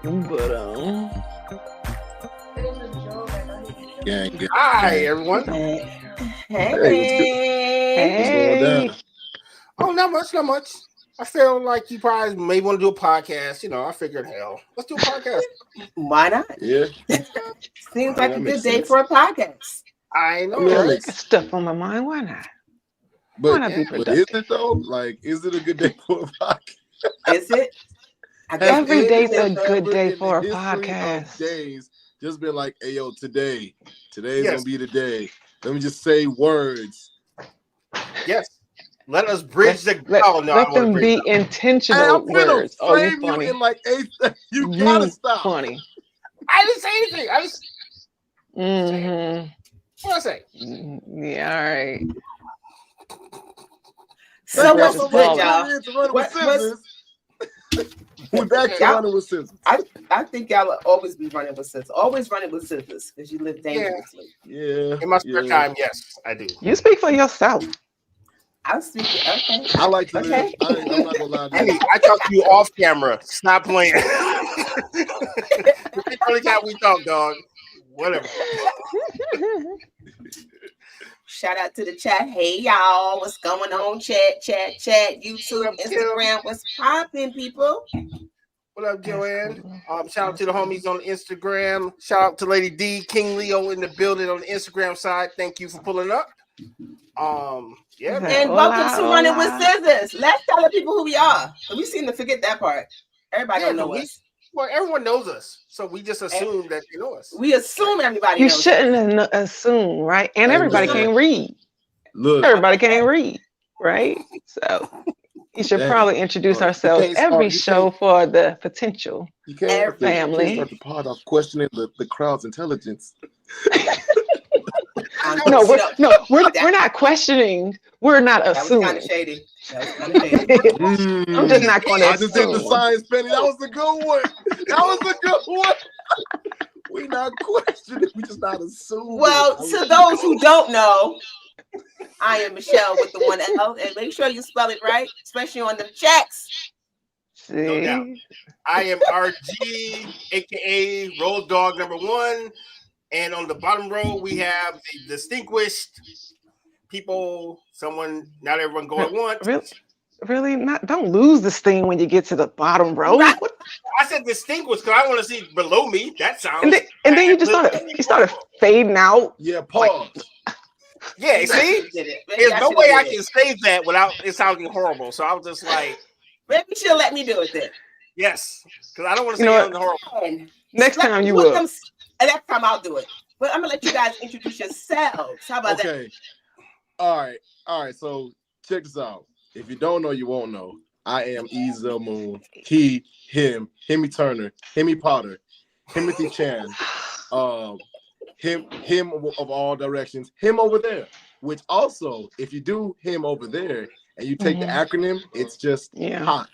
But Gang. Hi, everyone. hey, What's going down? Oh, not much. I feel like you probably may want to do a podcast. You know, I figured, hell, let's do a podcast. Why not? Yeah. Seems Yeah, like that a makes good day sense. for a podcast. I know, Yeah, right? got stuff on my mind. Why not? But, not be but is productive? it though? Like, is it a good day for a podcast? Is it? I guess Every Has day's a anyone good ever day in for a the history of podcast. days just been like, hey, yo, today's Yes. gonna be the day. Let me just say words. Yes. Let us bridge the. Let Oh no, I let don't want to them bridge. be And I'm intentional gonna words. Oh, you frame you funny. in like 8 seconds. You gotta stop. Funny. I didn't say anything. I just. Mm-hmm. What I say? Yeah, all right. so. That What's versus good, Paula. y'all? To run with What's- scissors. We're back to Y'all- running with scissors. I think y'all will always be running with scissors. Always running with scissors because you live dangerously. Yeah. In my spare yeah. time, yes, I do. You speak for yourself. I'm speaking. Okay. I like to Okay. live. I'm not gonna lie to Hey, you. I talk to you off camera. Stop playing. It's only time we talk, dog. Whatever. Shout out to the chat. Hey y'all, what's going on? Chat. YouTube, Instagram. What's popping, people? What up, Joanne? Shout out to the homies on Instagram. Shout out to Lady D, King Leo in the building on the Instagram side. Thank you for pulling up. Yeah, man. And Hola, welcome to Running with hola. Scissors. Let's tell the people who we are. We seem to forget that part. Everybody Yeah, don't know but us. Well, everyone knows us, so we just assume that they know us. We assume everybody You knows us. shouldn't assume, right? And Hey, everybody man. can't read. Look, Everybody can't read, right? So you should Dang. probably introduce You ourselves can't start- every you show for the potential. you can't Family. start the pod off questioning the crowd's intelligence. No, we're not questioning. We're not That was kind assuming. of shady. I'm just not going to I just did the assume. science, Penny. That was a good one. That was a good one. We're not questioning. We just not assuming. Well, to those who don't know, I am Michelle with the one L, and make sure you spell it right, especially on the checks. No doubt. See? I am RG, aka Road Dog number 1. And on the bottom row, we have the distinguished people, not everyone go at once. Really? Don't lose this thing when you get to the bottom row. Right. What? I said distinguished because I want to see below me. That sounds. And then you just started fading out. Yeah, pause. Yeah, see? There's no way I can save that without it sounding horrible. So I was just like, Maybe she'll let me do it then. yes, because I don't want to You say know something horrible. And Next time you let will. them- and next time I'll do it. But I'm gonna let you guys introduce yourselves. How about that? Okay. All right. So check this out. If you don't know, you won't know. I am Ezel Moon. He, him, Hemi Turner, Hemi Potter, Timothy Chan, him of all directions, him over there. Which also, if you do him over there and you take the acronym, it's just hot.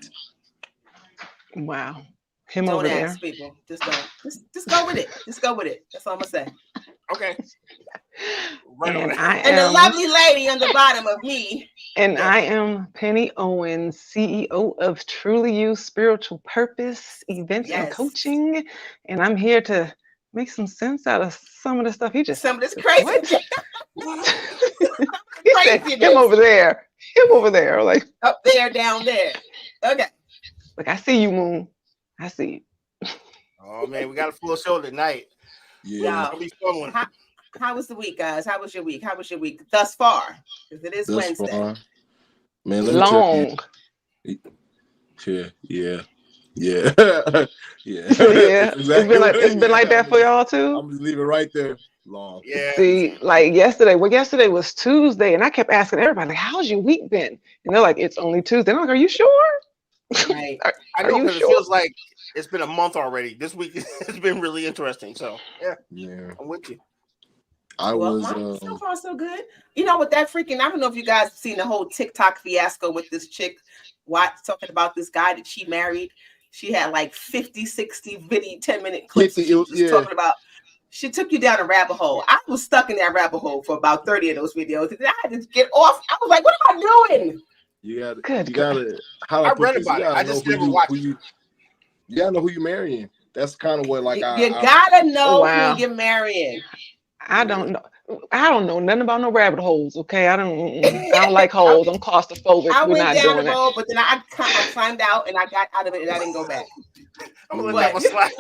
Wow. Him Don't over ask there. people. Just don't. Just go with it. Just go with it. That's all I'm gonna say. Okay. Right on And it. And the lovely lady on the bottom of me. And I am Penny Owens, CEO of Truly You Spiritual Purpose Events and Coaching. And I'm here to make some sense out of some of the stuff he just Some of this crazy. He said, him over there. Him over there. Like up there, down there. Okay. Like I see you, Moon. I see you. Oh man, we got a full show tonight. Yeah. It'll be a fun one. How was the week, guys? How was your week? How was your week thus far? Because it is Wednesday. Far. Man, let Long. Me tell you. Yeah. Yeah. Exactly. It's been like that for y'all too. I'm just leaving right there. long. Yeah. See, like yesterday was Tuesday, and I kept asking everybody, like, how's your week been? And they're like, it's only Tuesday. And I'm like, are you sure? Right. I Are know you because it sure? feels like it's been a month already. This week has been really interesting. So Yeah. I'm with you. I Well, was mine so far so good. You know, with that freaking, I don't know if you guys have seen the whole TikTok fiasco with this chick, talking about this guy that she married. She had like 50, 60 video 10-minute clips. She was just talking about. She took you down a rabbit hole. I was stuck in that rabbit hole for about 30 of those videos. And I had to get off. I was like, what am I doing? You gotta. How I read about it. I just never watched it. You gotta know who you're marrying. That's kind of what, like, you gotta know who you're marrying. I don't know. I don't know nothing about no rabbit holes. Okay, I don't like holes. I'm claustrophobic. I We're went not down the doing road, but then I climbed out and I got out of it and I didn't go back. I'm gonna let that one slide.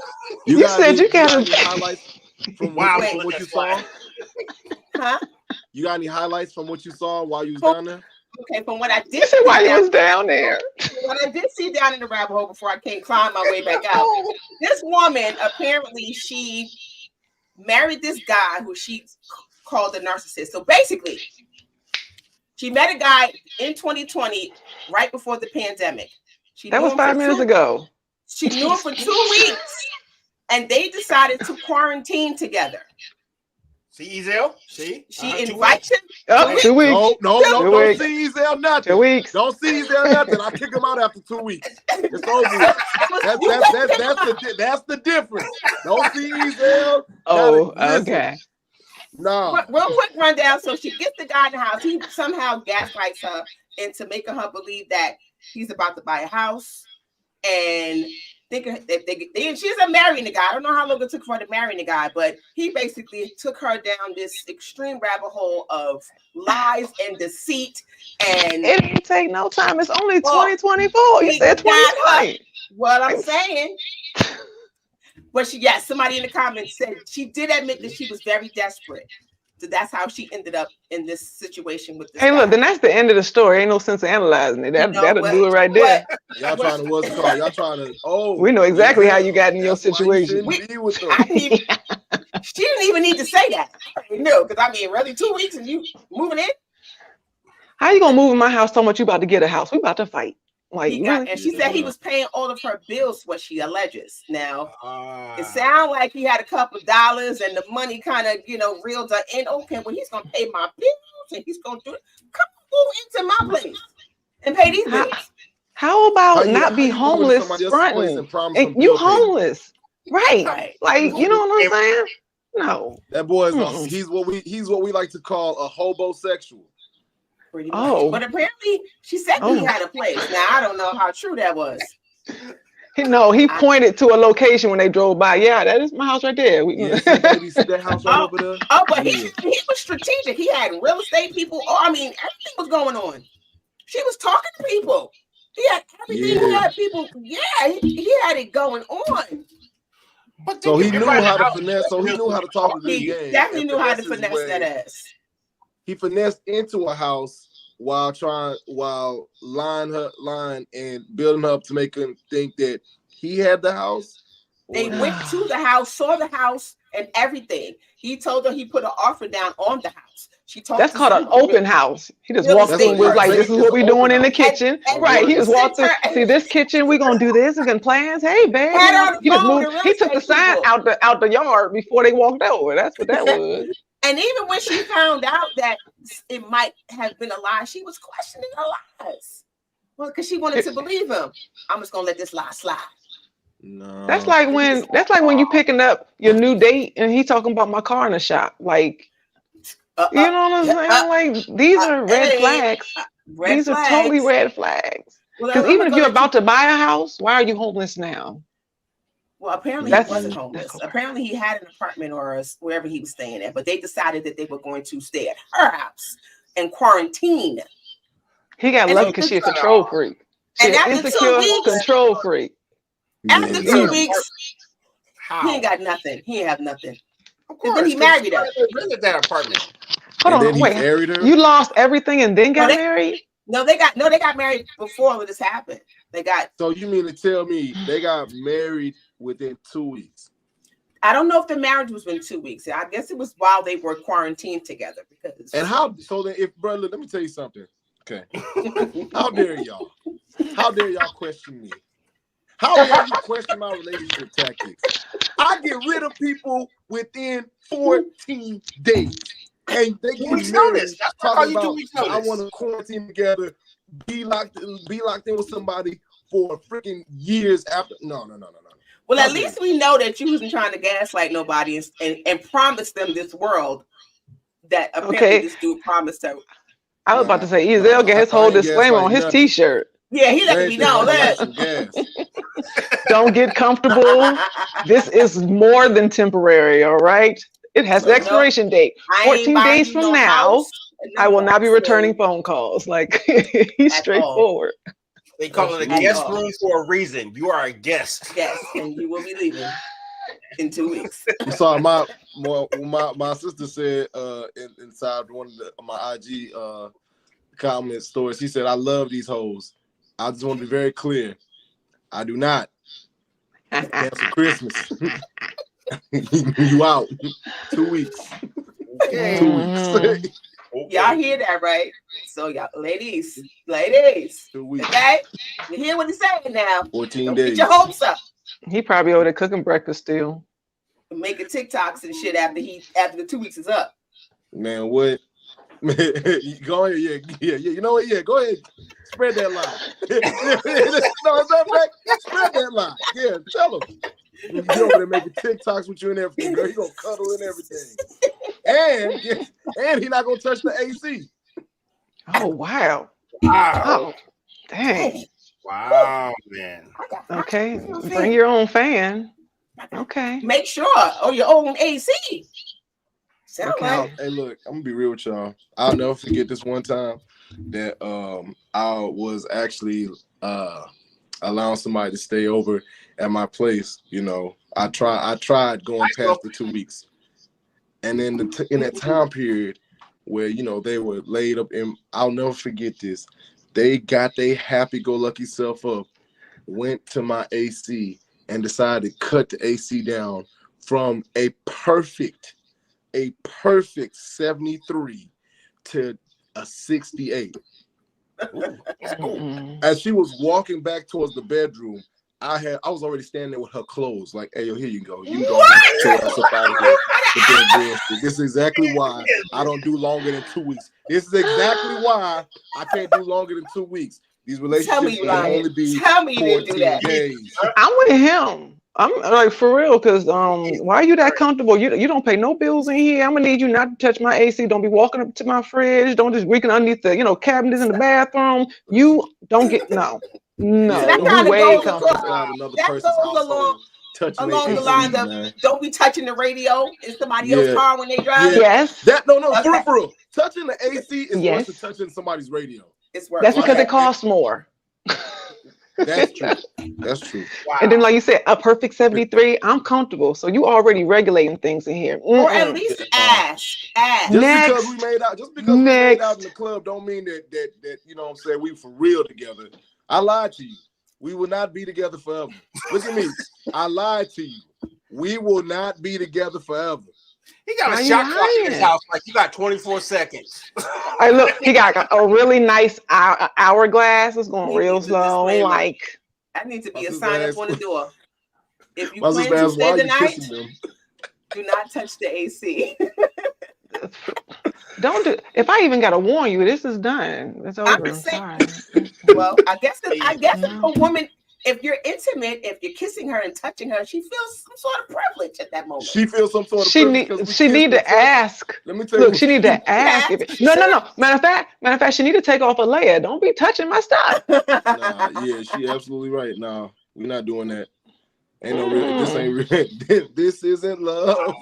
You said you got any highlights from what you saw? Huh? You got any highlights from what you saw while you was down there? Okay, from what I did see while you was down there. What I did see down in the rabbit hole before I can't climb my way back out. This woman, apparently she married this guy who she called a narcissist. So basically, she met a guy in 2020, right before the pandemic. That was 5 minutes ago. She knew him for 2 weeks, and they decided to quarantine together. See, Ezel? See? She invites him. 2 weeks. No, don't see Ezel nothing. 2 weeks. Don't see Ezel nothing. I kick him out after 2 weeks. It's over. That's the difference. Don't see Ezel. Oh, okay. No. Real quick rundown. So she gets the guy in the house. He somehow gaslights her into making her believe that he's about to buy a house, and she's marrying the guy. I don't know how long it took for her to marry the guy, but he basically took her down this extreme rabbit hole of lies and deceit. And it didn't take no time. It's only 2024. You said 2020. What I'm saying. But somebody in the comments said she did admit that she was very desperate. So that's how she ended up in this situation with this guy. Look, then that's the end of the story. Ain't no sense of analyzing it. That'll do it right there. Y'all trying to we know exactly how you got in your situation. She didn't even need to say that. No, because I mean, really 2 weeks and you moving in? How you gonna move in my house talking about you about to get a house? We about to fight. Like, and she said he was paying all of her bills, what she alleges. Now, it sounds like he had a couple of dollars and the money kind of, reeled her in. Okay, well, he's going to pay my bills and he's going to do it. Come move into my place and pay these bills. How about not be homeless fronting? You homeless. Right. Like, you know what I'm saying? No. That boy is he's what we like to call a hobosexual. Pretty much. But apparently she said he had a place. Now I don't know how true that was. He pointed to a location when they drove by. Yeah, that is my house right there. See that house right over there? But he was strategic. He had real estate people. Everything was going on. She was talking to people. He had everything. He had people. Yeah, he had it going on. But so he knew how to finesse. So he knew how to talk to this game. He definitely knew how to finesse that ass. He finessed into a house while lying and building up to make him think that he had the house. They went to the house, saw the house and everything. He told her he put an offer down on the house. That's called an open house. He just walked in and was like, this is what we're doing in the kitchen. Right. He just walked in. See this kitchen, we're gonna do this and plans. Hey, babe. He took the sign out the yard before they walked over. That's what that was. And even when she found out that it might have been a lie, she was questioning her lies. Well, because she wanted to believe him. I'm just gonna let this lie slide. No. That's like when you picking up your new date and he talking about my car in the shop. Like, you know what I'm saying? Like, these are red flags. These are totally red flags. Because even if you're about to buy a house, why are you homeless now? Well, apparently he wasn't homeless. Apparently he had an apartment or wherever he was staying at, but they decided that they were going to stay at her house and quarantine. He got lucky because she's a control freak. She's an insecure control freak. After 2 weeks, he ain't got nothing. He ain't have nothing. And then he married her. Rented that apartment. Hold on, wait. You lost everything and then got married? No, they got married before all this happened. So you mean to tell me they got married within 2 weeks? I don't know if the marriage was in 2 weeks. I guess it was while they were quarantined together. Because And how? So then, if brother, let me tell you something. Okay, how dare y'all? How dare y'all question me? How dare you question my relationship tactics? I get rid of people within 14 days, and they get married. Talking about I want to quarantine together, be locked in with somebody for freaking years after. No. Well, at least we know that you wasn't trying to gaslight nobody and promise them this world that apparently this dude promised her. I was about to say, Ezel got his whole disclaimer on his T-shirt. Yeah, he let me know that. Don't get comfortable. This is more than temporary, all right? It has the expiration date. 14 days from now, I will not be returning phone calls. Like, he's straightforward. They call it a guest room for a reason. You are a guest. Yes, and you will be leaving in 2 weeks. You saw my sister said inside one of my IG comment stories. She said, "I love these hoes. I just want to be very clear. I do not. Cancel Christmas. You out. 2 weeks. Okay. 2 weeks." Y'all hear that, right? So y'all, ladies, 2 weeks. okay? You hear what he's saying now? 14 Don't days. get your hopes up. He probably over there cooking breakfast still. Making TikToks and shit after the 2 weeks is up. Man, what? Go ahead, yeah. You know what? Yeah, go ahead. Spread that lie. No, it's not right. Spread that lie. Yeah, tell him. You over there making TikToks with you and everything, girl. He gonna cuddle and everything. And he not gonna touch the AC. Oh wow. Oh, dang. Wow, man. Okay, bring your own fan. Okay. Make sure, or your own AC. Sound like. Hey, look, I'm gonna be real with y'all. I'll never forget this one time that I was actually allowing somebody to stay over at my place. You know, I tried going past the 2 weeks, and then in that time period where they were laid up, and I'll never forget this. They got their happy-go-lucky self up, went to my AC, and decided to cut the AC down from a perfect 73 to a 68. As she was walking back towards the bedroom, I was already standing there with her clothes. Like, hey, yo, here you go. You can go and us up out of here. This is exactly why I don't do longer than 2 weeks. This is exactly why I can't do longer than 2 weeks. These relationships can only be 14 days. I'm with him. I'm like, for real, because why are you that comfortable? You don't pay no bills in here. I'm gonna need you not to touch my AC. Don't be walking up to my fridge. Don't just reaching underneath the cabinets in the bathroom. You don't get no. That way comfortable. That goes along the lines of don't be touching the radio in somebody else's car when they drive. Yes. That no, for real. Touching the AC is worse than touching somebody's radio. It's worse. That's because it costs more. That's true. That's true. Wow. And then, like you said, a perfect 73. I'm comfortable, so you already regulating things in here. Or at least ask. Just because we made out in the club, don't mean that you know what I'm saying, we for real together. I lied to you. We will not be together forever. Look at me. I lied to you. We will not be together forever. He got a shot clock in his house like you got 24 seconds. Hey, look, he got a really nice hourglass. It's going real slow. Like, that needs to be a sign up on the door. If you plan to stay the night, do not touch the AC. Don't do. If I even gotta warn you, this is done. It's over. I'm just saying. Well, I guess a woman, if you're intimate, if you're kissing her and touching her, she feels some sort of privilege at that moment. She feels some sort of privilege. She need to ask. Let me tell you. Look, she need to ask. No. Matter of fact, she need to take off a layer. Don't be touching my stuff. Yeah, she absolutely right. No, we're not doing that. Ain't no real. This ain't real. This isn't love.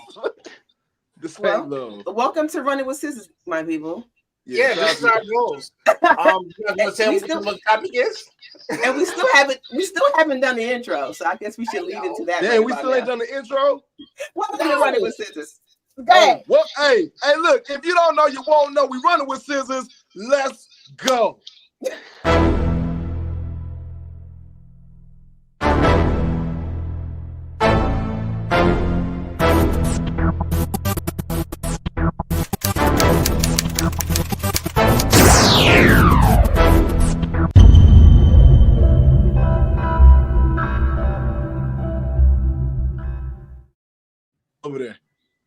This ain't love. Welcome to Running with Scissors, my people. Yeah, this is our goals. You guys want to tell me what the topic is? And we still haven't done the intro, so I guess we should lead into that. Damn, we still ain't done the intro. Welcome to Running with Scissors. Go. Well, hey, look, if you don't know, you won't know. We running with scissors. Let's go.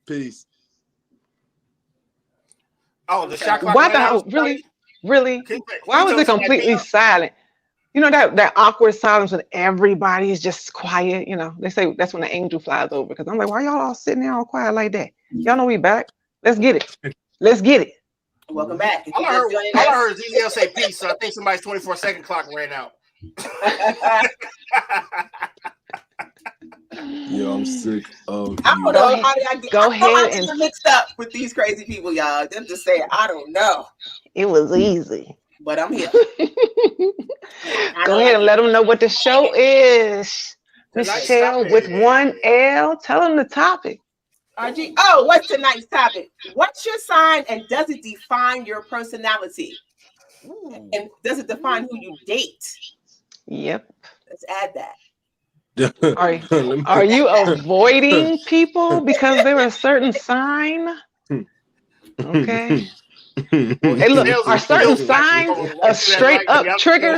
Peace. Oh, the shot clock. Why the hell? Really? Why was it completely silent? You know that awkward silence when everybody is just quiet. You know, they say that's when the angel flies over. Because I'm like, why y'all all sitting there all quiet like that? Y'all know we back. Let's get it. Let's get it. Welcome back. All I heard ZZL say peace, so I think somebody's 24-second clock ran out. Yo, I'm sick of I don't know how did I get Go ahead and mixed up with these crazy people, y'all. Them just saying, I don't know. It was easy. But I'm here. Go ahead and let them know what the show is. Michelle with 1L. Tell them the topic. RG. Oh, what's tonight's topic? What's your sign and does it define your personality? Ooh. And does it define who you date? Yep. Let's add that. Are you avoiding people because they're a certain sign? Okay. Hey, look, are certain signs a straight up trigger?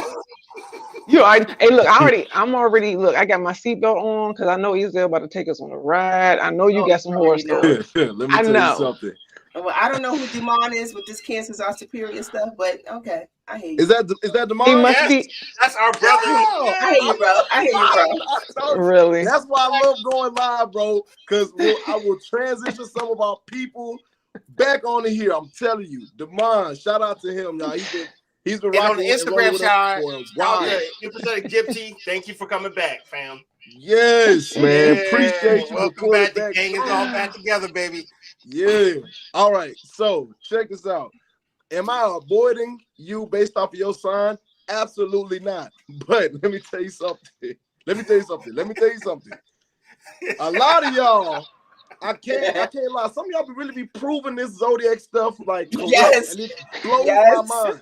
I'm already I got my seatbelt on because I know Isabel about to take us on a ride. I know you got some horror stories. Let me tell you something. Well, I don't know who Demon is with this cancers are superior stuff, but okay, I hear you. Is that Demon? He must be. That's our brother. I hear you, bro. Really? That's why I love going live, bro. Because I will transition some of our people back on here. I'm telling you, Demon. Shout out to him, y'all. He's been on the Instagram side. Empathetic Gypsy. Thank you for coming back, fam. Yes, man. Appreciate you. Welcome back. The gang is all back together, baby. Yeah. All right. So check this out. Am I avoiding you based off of your sign? Absolutely not. But let me tell you something. A lot of y'all, I can't lie. Some of y'all really be proving this Zodiac stuff like correct, and it blows my mind.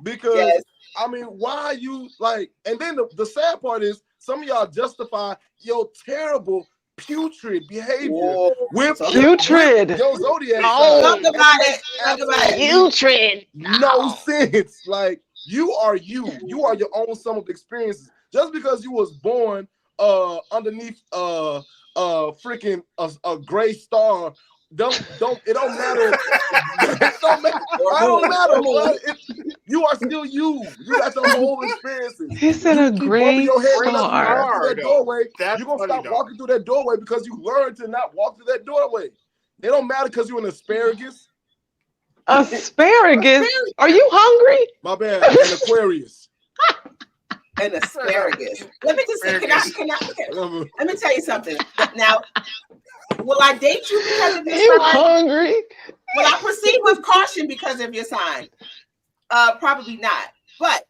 Because I mean, why are you like? And then the sad part is, some of y'all justify your terrible, putrid behavior with putrid. Your Zodiac. Talk about it. Putrid. No sense. Like you are you. You are your own sum of experiences. Just because you was born underneath freaking a gray star. It don't matter. I don't matter. You are still you. You got your whole experiences. He said a gray star. You're gonna stop walking through that doorway because you learned to not walk through that doorway. It don't matter because you're an asparagus. Asparagus? Are you hungry? My bad. An Aquarius. An asparagus. Let me just say, let me tell you something. Now, will I date you because of your sign? You hungry? Will I proceed with caution because of your sign? Probably not. But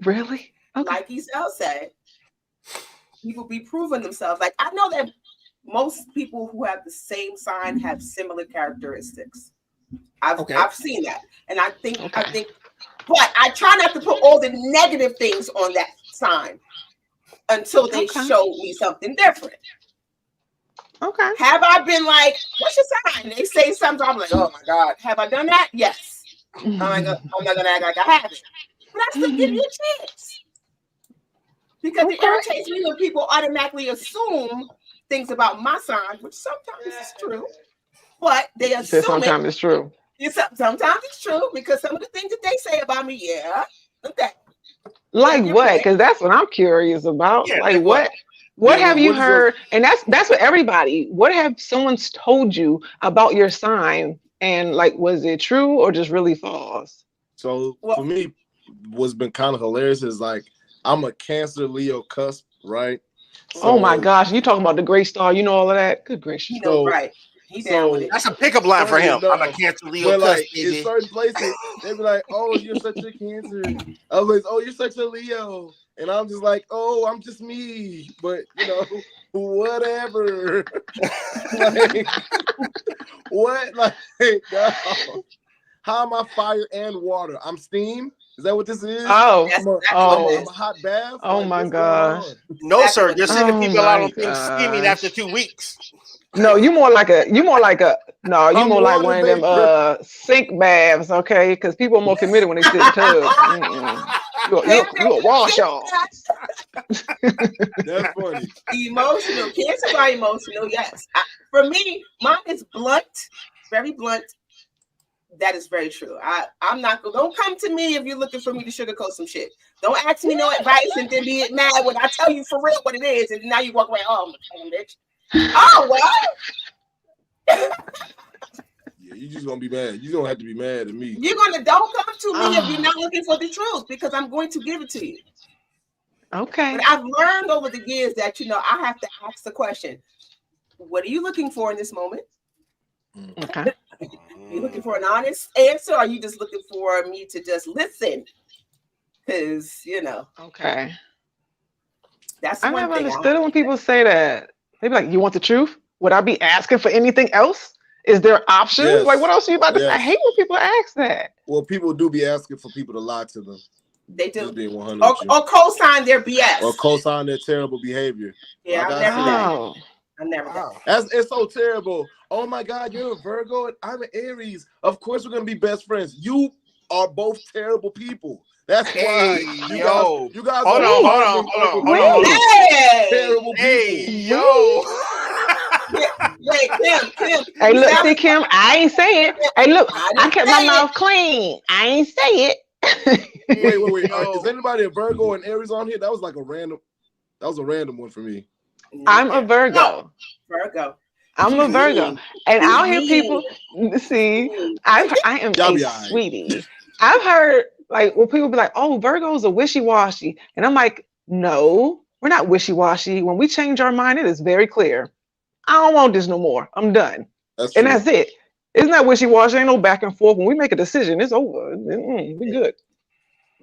really, like Isel said, people be proving themselves. Like I know that most people who have the same sign have similar characteristics. I've seen that, and I think, but I try not to put all the negative things on that sign until they show me something different. Okay. Have I been like, what's your sign? They say something, I'm like, oh my God. Have I done that? Yes. I'm not gonna act like I haven't. But I still give you a chance. Because it irritates me when people automatically assume things about my sign, which sometimes is true. But they assume sometimes it's true. Sometimes it's true because some of the things that they say about me, okay. Like what? Because that's what I'm curious about. Yeah, like what? What have you heard? And that's what everybody. What have someone's told you about your sign? And like, was it true or just really false? So for me, what's been kind of hilarious is like I'm a Cancer Leo cusp, right? So, oh my gosh, you talking about the gray star? You know all of that? Good gracious. You know, right? He's down with it. That's a pickup line for him. I'm a Cancer Leo cusp. Like, in certain places, they be like, "Oh, you're such a Cancer." I was like, "Oh, you're such a Leo." And I'm just like, oh, I'm just me. But, whatever. Like, what? Like, no. How am I fire and water? I'm steam? Is that what this is? Oh. I'm a hot bath? Oh, like, my gosh. No, sir. You're sending people out on things steaming after 2 weeks. No, you more like one of them sink baths, okay? Because people are more committed when they sit in tubs. You a wash off. That's funny. Emotional. Cancers are emotional. Yes. For me, mine is blunt, very blunt. That is very true. I'm not gonna. Don't come to me if you're looking for me to sugarcoat some shit. Don't ask me no advice and then be mad when I tell you for real what it is, and now you walk away. Oh, I'm a bitch. Oh well. Yeah, you just gonna be mad. You don't have to be mad at me. Don't come to me if you're not looking for the truth, because I'm going to give it to you. Okay. But I've learned over the years that I have to ask the question: what are you looking for in this moment? Okay. Are you looking for an honest answer, or are you just looking for me to just listen? Because Okay. That's I one never thing. understood it when people say that. They be like, "You want the truth? Would I be asking for anything else? Is there options? Yes. Like, what else are you about to say?" I Yes. hate when people ask that. Well, people do be asking for people to lie to them. They do. Just being 100 with you. Or co-sign their BS. Or co-sign their terrible behavior. Yeah, Like I'm never Oh. that. I'm never that. It's so terrible. Oh my God, you're a Virgo and I'm an Aries. Of course we're gonna be best friends. You are both terrible people. That's why you guys hold on. Terrible people. Wait, Kim. Hey, look, see, Kim, I ain't say it. Hey, look, I kept my mouth clean. I ain't say it. Wait. Is anybody a Virgo and Aries on here? That was a random one for me. I'm a Virgo. No. Virgo. I'm a Virgo. And I'll hear people see, I am a sweetie. I've heard like when people be like, "Oh, Virgos are wishy-washy." And I'm like, "No, we're not wishy-washy. When we change our mind, it is very clear. I don't want this no more. I'm done." That's it. It's not wishy-washy. Ain't no back and forth. When we make a decision, it's over. We good.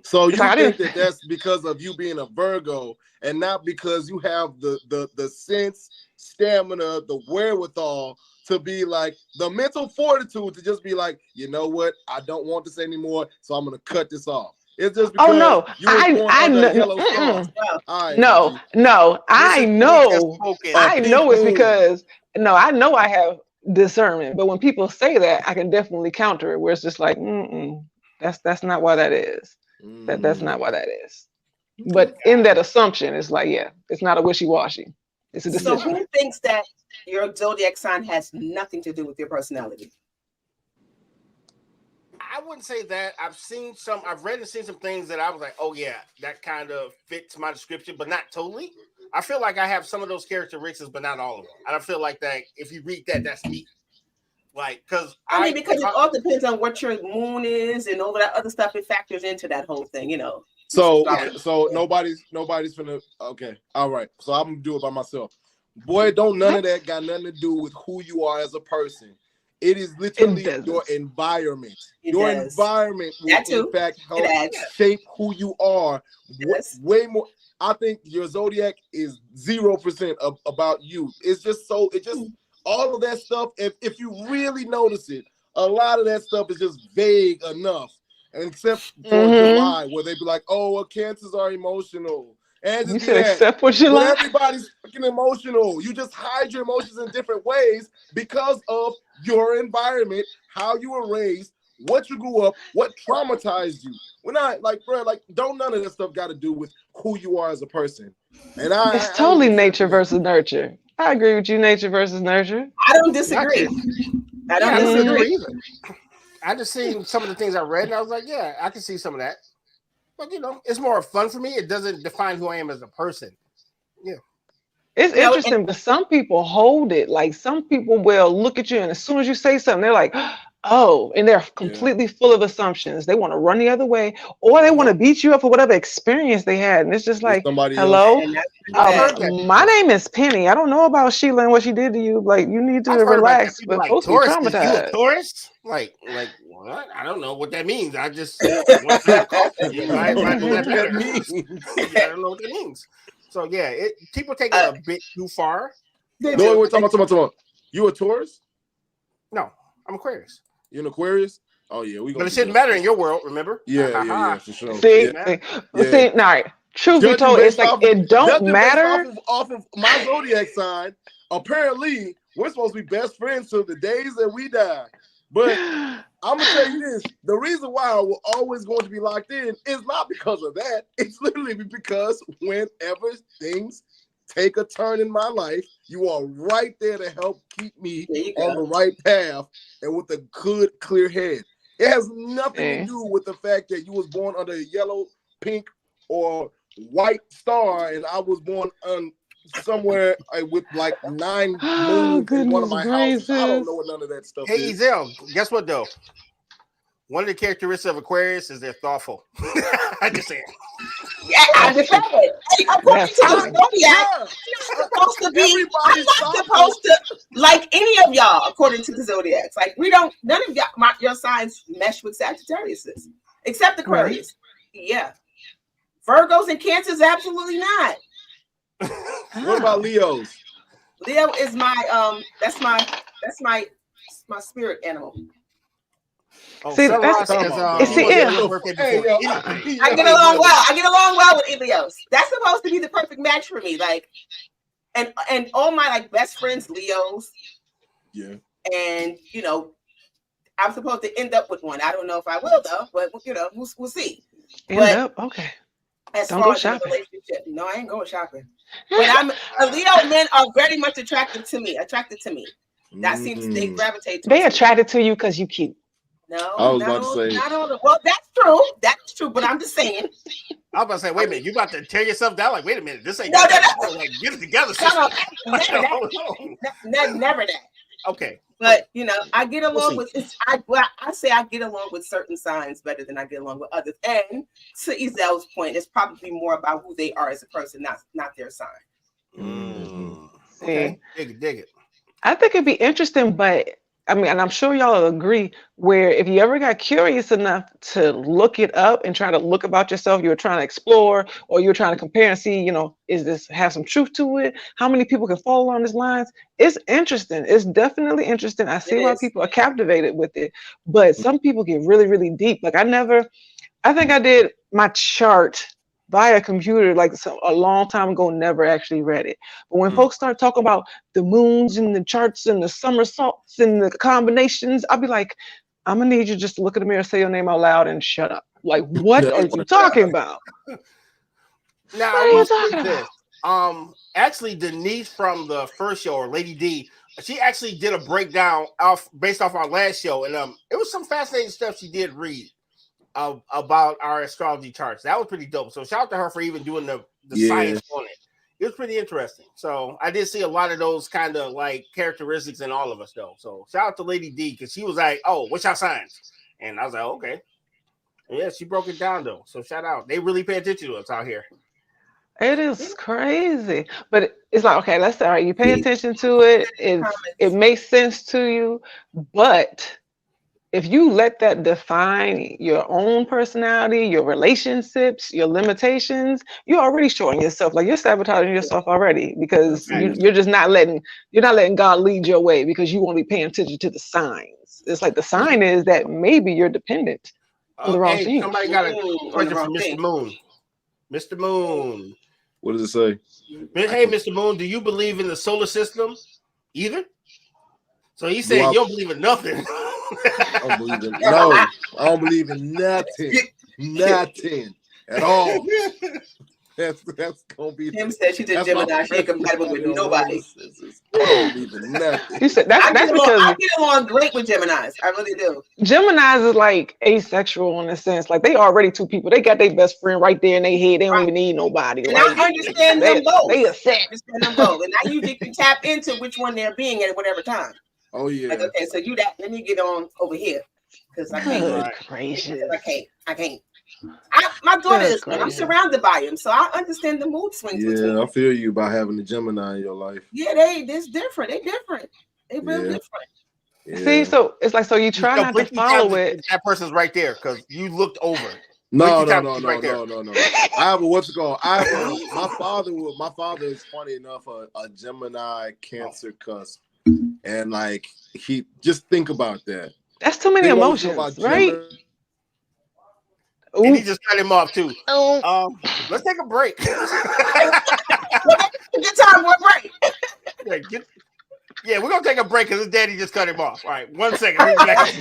So you think that that's because of you being a Virgo and not because you have the sense, stamina, the wherewithal to be like the mental fortitude to just be like, you know what? I don't want this anymore, so I'm gonna cut this off. It's just because you were born under a yellow star. No, I know it's because I know I have discernment, but when people say that, I can definitely counter it where it's just like, that's not why that is. That's not why that is. But in that assumption, it's like, it's not a wishy-washy. It's a decision. So who thinks that your zodiac sign has nothing to do with your personality? I wouldn't say that. I've read and seen some things that I was like, oh yeah, that kind of fits my description, but not totally. I feel like I have some of those characteristics, but not all of them. I feel like that if you read that, that's me. Like, because it all depends on what your moon is and all that other stuff. It factors into that whole thing, So nobody's finna. Okay, all right. So I'm gonna do it by myself. Boy, don't none of that got nothing to do with who you are as a person. It is literally your environment. Your environment will in fact help shape who you are. Way more. I think your zodiac is 0% about you. It's just all of that stuff. If you really notice it, a lot of that stuff is just vague enough. Except for July, where they be like, "Oh, well, cancers are emotional," and you said except for July. But everybody's fucking emotional. You just hide your emotions in different ways because of your environment, how you were raised, what you grew up, what traumatized you. We're not like, bro, like, don't none of that stuff got to do with who you are as a person. And it's totally nature versus nurture. I agree with you, nature versus nurture. I don't disagree. I don't disagree either. I just seen some of the things I read, and I was like, yeah, I can see some of that. But it's more fun for me. It doesn't define who I am as a person. Yeah. It's interesting, but some people hold it. Like some people will look at you, and as soon as you say something, they're like, "Oh," and they're completely full of assumptions. They want to run the other way, or they want to beat you up for whatever experience they had. And it's just like, "Hello, my name is Penny. I don't know about Sheila and what she did to you. Like, you need to relax." But like, folks be traumatized. You a Taurus? Like what? I don't know what that means. I just want to call you. I don't know what that means. I don't know what that means. So yeah, people take it a bit too far. No, we're talking about. You a Taurus? No, I'm Aquarius. You an Aquarius? Oh yeah, but it shouldn't matter in your world, remember? Yeah, for sure. See, all right. Truth be told, it's like it don't matter. Off of my zodiac sign, apparently we're supposed to be best friends till the days that we die. But I'm gonna tell you this: the reason why we're always going to be locked in is not because of that. It's literally because whenever things take a turn in my life, you are right there to help keep me on the right path and with a good, clear head. It has nothing to do with the fact that you was born under a yellow, pink, or white star, and I was born somewhere with like 9 moons in one of my houses. I don't know what none of that stuff is. Hey, Ezel, guess what though? One of the characteristics of Aquarius is they're thoughtful. I just saying. Yeah, I just said it. Hey, according to the Zodiac, you're supposed to be. I'm not supposed to like any of y'all. According to the Zodiacs, like we don't. None of y'all, your signs mesh with Sagittarius's, except Aquarius. Right. Yeah, Virgos and Cancers, absolutely not. What about Leos? Leo is my that's my spirit animal. Oh, see, that's I get along well. I get along well with Leos. That's supposed to be the perfect match for me. Like, and all my like best friends, Leos. Yeah. And you know, I'm supposed to end up with one. I don't know if I will though, but you know, we'll see. Okay. As don't far as the relationship, no, I ain't going shopping. But Leo men are very much attracted to me. That seems they gravitate to. They attracted to you because you cute. No, I was about to say. Well, that's true. That's true. But I'm just saying. I was about to say, wait a minute, you about to tear yourself down? Like, wait a minute, this ain't. No. Like, get it together. Never that. Okay. But you know, I get along with. I say I get along with certain signs better than I get along with others. And to Ezel's point, it's probably more about who they are as a person, not their sign. Okay. Dig it. I think it'd be interesting, but I mean, and I'm sure y'all will agree, where if you ever got curious enough to look it up and try to look about yourself, you were trying to explore or you're trying to compare and see, you know, is this have some truth to it? How many people can follow along these lines? It's interesting. It's definitely interesting. I see why people are captivated with it, but some people get really, really deep. Like I think I did my chart via computer like a long time ago, never actually read it. But when folks start talking about the moons and the charts and the somersaults and the combinations, I'll be like, I'm gonna need you just to look in the mirror, say your name out loud, and shut up. Like, what are you talking about? Now, what are you talking about? Actually, Denise from the first show, or Lady D, she actually did a breakdown based off our last show, and it was some fascinating stuff she did read about our astrology charts. That was pretty dope. So shout out to her for even doing the science on it. It was pretty interesting. So I did see a lot of those kind of like characteristics in all of us though. So shout out to Lady D because she was like, "Oh, what's your signs?" And I was like, "Okay." Yeah, she broke it down though. So shout out. They really pay attention to us out here. It is crazy, but it's like, okay, let's say, all right, you pay attention to it. It makes sense to you, but if you let that define your own personality, your relationships, your limitations, you're already showing yourself, like you're sabotaging yourself already because you're just not letting God lead your way because you won't be paying attention to the signs. It's like the sign is that maybe you're dependent on the wrong thing. Somebody got a question from Mr. Moon. Mr. Moon. What does it say? Hey, Mr. Moon, do you believe in the solar system either? So he said you don't believe in nothing. I don't believe in nothing at all. That's gonna be. Tim said she did Gemini. She ain't compatible with nobody. I don't believe in nothing. You said that's because I get along great with Geminis. I really do. Geminis is like asexual in a sense. Like they already two people. They got their best friend right there in their head. They don't even need nobody. And I understand them both. They are set. Understand them both, and I usually can tap into which one they're being at whatever time. Oh yeah. Like, okay, so you that. Let me get on over here because I can't. Gracious. I can't. My daughter is. I'm surrounded by him, so I understand the mood swings. Yeah, I feel you about having a Gemini in your life. Yeah, it's different. They different. They real different. Yeah. See, so it's like so you try not to follow it. That person's right there because you looked over. No. I have a what's it called? My father is funny enough a Gemini Cancer cusp. And like he just think about that. That's too many emotions, right? And he just cut him off too. Let's take a break. Good time, we're break. Yeah, we're gonna take a break because his daddy just cut him off. All right, 1 second. We'll be back.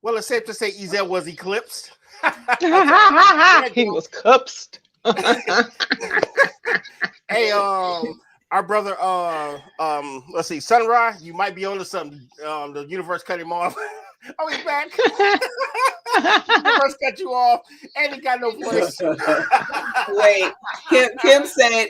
Well, it's safe to say Ezel was eclipsed. He was cups. Hey, our brother, let's see, Sunrise, you might be on to something. The universe cut him off. Oh, he's back. The universe cut you off, and he got no voice. Wait, Kim said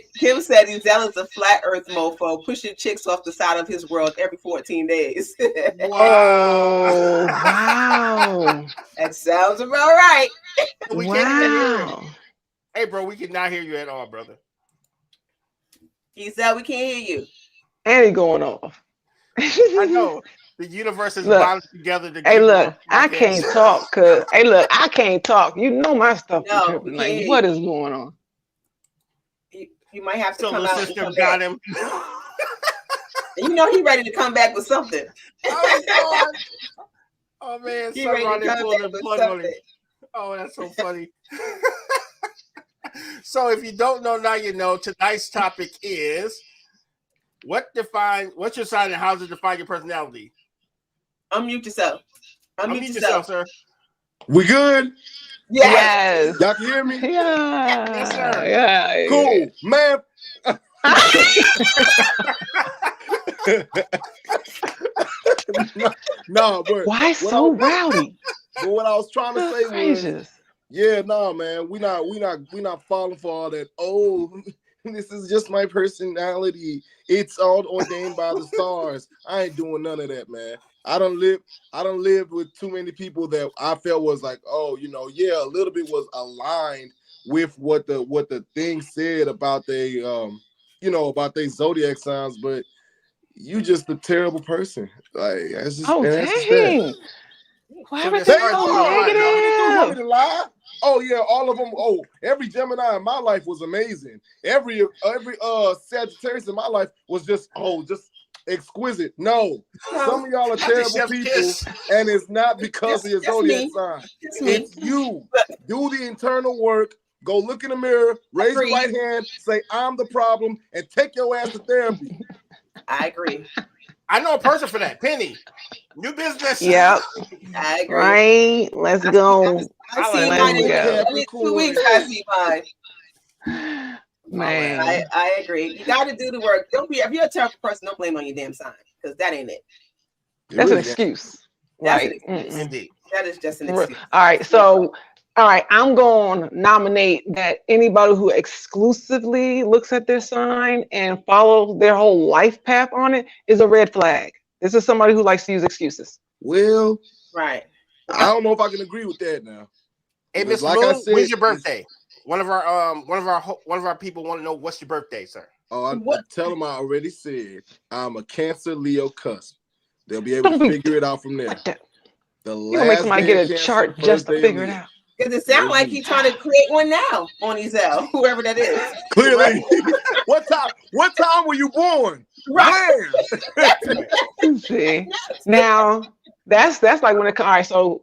Ezel is a flat Earth mofo, pushing chicks off the side of his world every 14 days. Oh, wow. That sounds about right. We can't even hear him. Hey, bro, we cannot hear you at all, brother. Ezel, we can't hear you. And he going off. I know. The universe is bound together. Hey, look, I can't talk because, I can't talk. You know my stuff. No, like, what is going on? You might have to so come the out system and got him. You know he's ready to come back with something. Oh, God. Oh man, He ready to come back with something. Oh, that's so funny. So if you don't know, now you know. Tonight's topic is what's your sign and how does it define your personality? Unmute yourself. Unmute yourself, sir. We good? Yes. Y'all can hear me? Yeah. Yes, sir. Yeah. Cool, man. No, but why so rowdy? But what I was trying to say Gracious. was, yeah, no, man, we not falling for all that. Oh, this is just my personality. It's all ordained by the stars. I ain't doing none of that, man. I don't live with too many people that I felt was like, oh, yeah, a little bit was aligned with what the thing said about they about they zodiac signs, but you just a terrible person. Like that's just dang. Why so everything so negative? You want me to lie? Oh yeah, all of them. Oh, every Gemini in my life was amazing. Every Sagittarius in my life was just exquisite. No, some of y'all are terrible people, and it's not because of your zodiac sign. It's you. Do the internal work. Go look in the mirror, raise your right hand, say I'm the problem, and take your ass to therapy. I agree. I know a person for that. Penny, new business. Yep. I agree. Right. Let's go. I see mine in 2 weeks. I see mine. Man, I agree. You got to do the work. If you're a terrible person, don't blame on your damn sign because that ain't it. That's an excuse. Right. Indeed. That is just an excuse. All right. So, I'm going to nominate that anybody who exclusively looks at their sign and follows their whole life path on it is a red flag. This is somebody who likes to use excuses. Well, right. I don't know if I can agree with that now. Hey, Miss Moon, when's your birthday? One of our people want to know what's your birthday, sir. Oh, I tell them I already said I'm a Cancer Leo cusp. They'll be able to figure it out from there. You gonna make somebody get a chart just to figure it out. Because it sounds like he's trying to create one now on Ezel, whoever that is. Clearly. What time were you born? Right. Where? See, now that's like when it comes. All right, so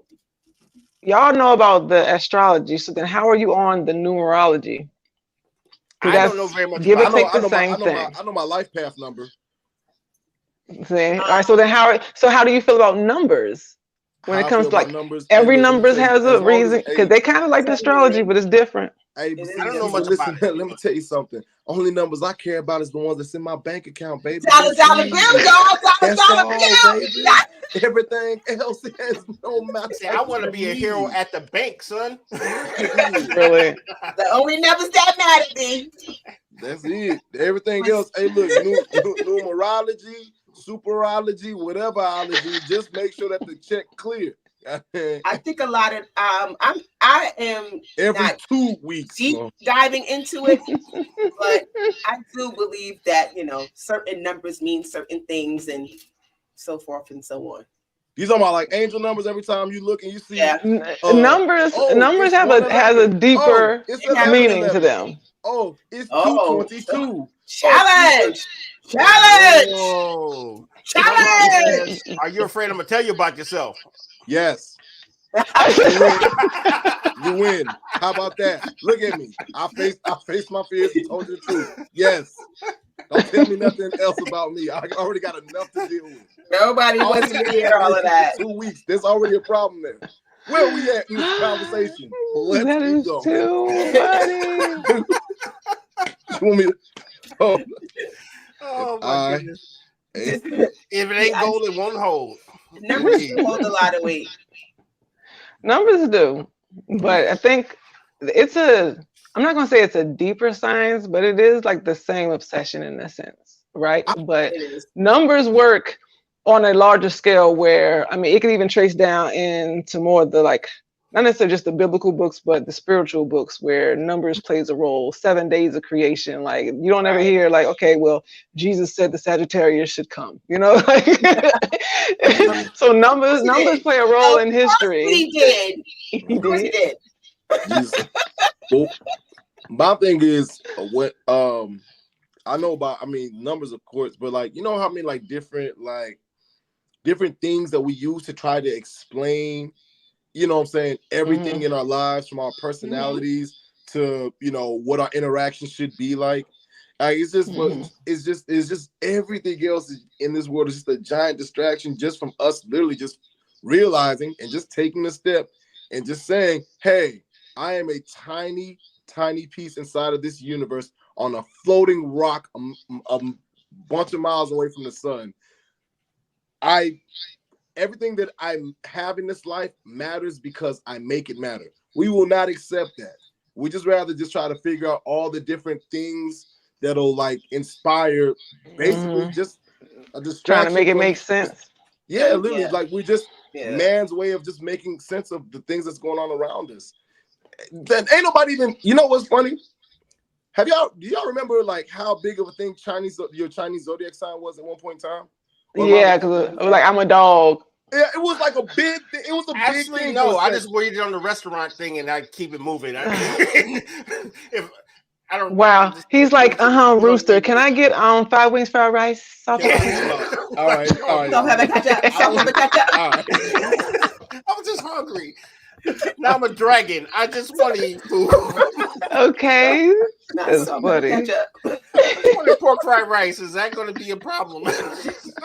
y'all know about the astrology. So then, how are you on the numerology? I don't know very much. Give or take the same thing. I know my life path number. See, all right. So then, how do you feel about numbers? When it comes to like numbers, every numbers has a reason because they kind of like the astrology, but it's different. Hey, I don't know much about it. Let me tell you something. Only numbers I care about is the ones that's in my bank account, baby. Dollar bill, y'all. Dollar bill. Baby. Everything else has no matter. I want to be a hero at the bank, son. Really? The only numbers that matter, me. That's it. Everything else. Hey, look, numerology, superology, whatever ology, just make sure that the check clear. I think a lot of I am every not 2 weeks deep diving into it, but I do believe that certain numbers mean certain things and so forth and so on. You talking about like angel numbers? Every time you look and you see numbers has a deeper meaning to them. Oh, it's 222. Challenge! Challenge! Are you afraid I'm gonna tell you about yourself? Yes. You win. How about that? Look at me. I faced my fears and told you the truth. Yes. Don't tell me nothing else about me. I already got enough to deal with. Nobody wants to hear all of that. 2 weeks. There's already a problem there. Where are we at in this conversation? That is too funny. You want me to? Oh my goodness. If it ain't gold, it won't hold. Numbers do hold a lot of weight. Numbers do. But I think I'm not going to say it's a deeper science, but it is like the same obsession in a sense, right? But numbers work on a larger scale where, it can even trace down into more of the not necessarily just the biblical books, but the spiritual books where numbers plays a role. 7 days of creation. Like you don't ever hear okay, well, Jesus said the Sagittarius should come. So numbers play a role in history. He did. He did. Well, my thing is what I know about. Numbers, of course, but how many different things that we use to try to explain. Everything in our lives, from our personalities to what our interactions should be like. It's just everything else in this world is just a giant distraction just from us literally just realizing and just taking a step and just saying, hey, I am a tiny, tiny piece inside of this universe on a floating rock a bunch of miles away from the sun. Everything that I have in this life matters because I make it matter. We will not accept that. We just rather just try to figure out all the different things that'll inspire basically just a distraction. Trying to make it make sense. Yeah, literally, we're just man's way of just making sense of the things that's going on around us. Then ain't nobody even, what's funny? Do y'all remember how big of a thing your Chinese Zodiac sign was at one point in time? Yeah, because it was I'm a dog. Yeah, it was a big thing. It was a big thing. No, I just read it on the restaurant thing and I keep it moving. Wow, he's Rooster. Can I get 5 wings fried rice? All right. Don't have a catch up. All right. I was just hungry. Now I'm a dragon. I just want to eat food. Okay. That's funny. I want to pork fried rice. Is that going to be a problem? I